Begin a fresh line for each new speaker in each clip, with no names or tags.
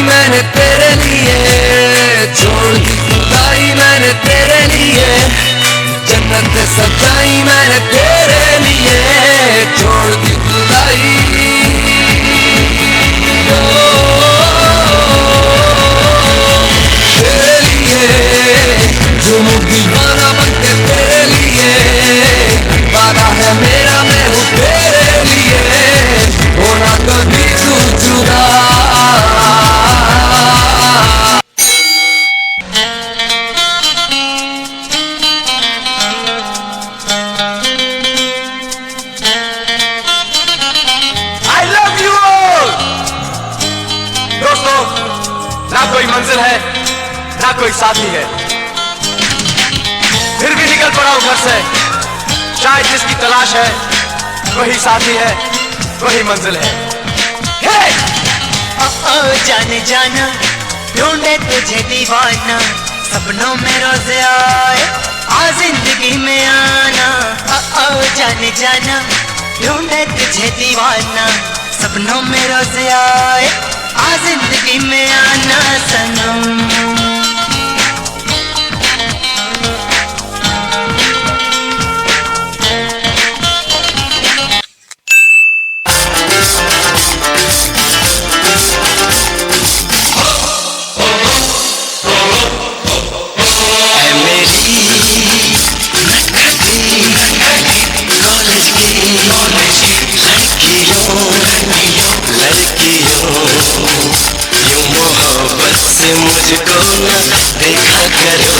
मैंने तेरे लिए, छोड़ दी खुदाई मैंने तेरे लिए, जन्नत सजाई मैंने तेरे लिए, छोड़ दी खुदाई। तेरे लिए झूमू दीवाना बनके तेरे लिए, वादा है मेरा मैं हूँ तेरे लिए, होना कभी तू जुदा।
ना कोई मंजिल है ना कोई साथी है, फिर भी निकल पड़ा हूं घर से। शायद जिसकी तलाश है वही साथी है, वही मंजिल है।
जाने जाना ढूंढे तुझे दीवाना, सपनों में रोज आए आ जिंदगी में आना। जाने जाना ढूंढे तुझे दीवाना, सपनों में रोज आए आ जिंदगी में आना सनम।
मुझको न देखा करो,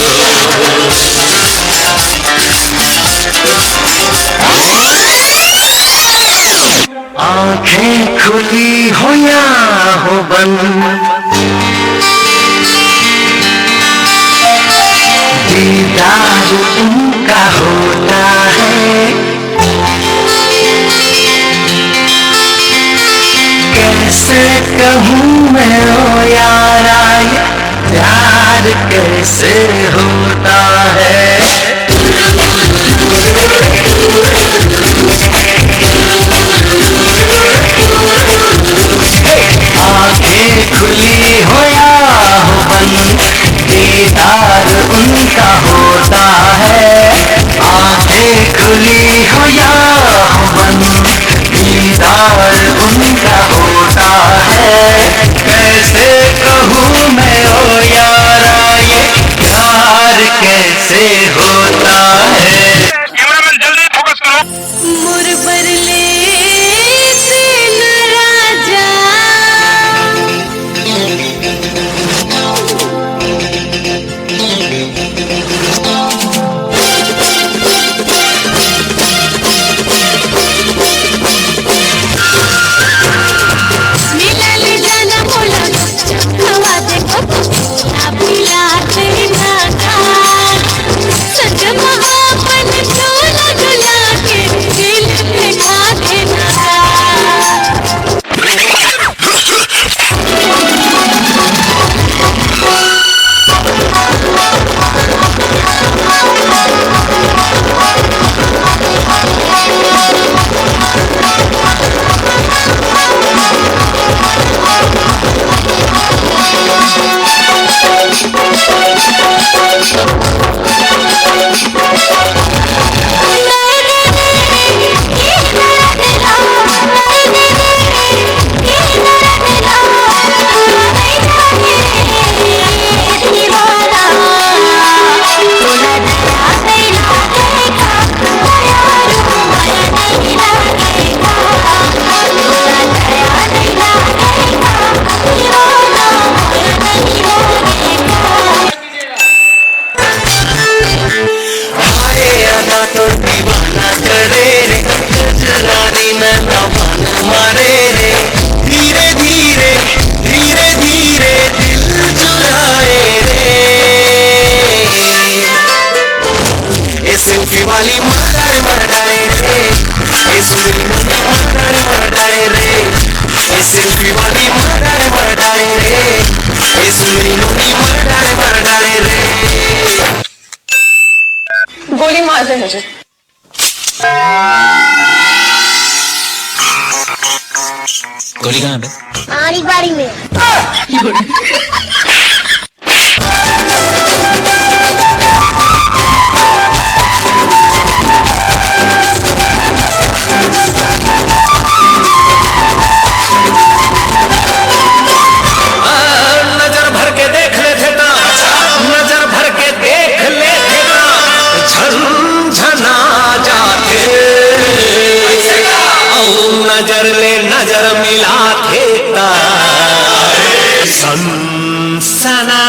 आंखें खुली हो या हो बंद, दीदार उनका होता है, कैसे कहूँ मैं ओ यारा ये प्यार कैसे होता है। आंखें खुली हो या हो बंद, दीदार उनका होता है, आंखें खुली हो या हो बंद, दीदार उनका होता है, कैसे कहूँ मैं ओ यारा ये प्यार कैसे होता है।
कैमरामैन जल्दी फोकस करो।
मोर बरले दिल राजा, मेला ले जाना बोला हवा देखो पिला देना का, सजमा अपन झोला झुला के दिल पे खा देना का।
वाली मर्डर मर्डाए रे, मर्डाए रे, सेल्फी वाली मर्डर मर्डाए रे, मर्डर मर्डाए रे।
गोली मार दे मुझे।
गोली कहाँ
कहाँ बे?
आड़ी बाड़ी में।
नजर भर के देख लेते ना, नजर भर के देख लेते ना, झनझना जाते। नजर ले नजर मिला थे सनसना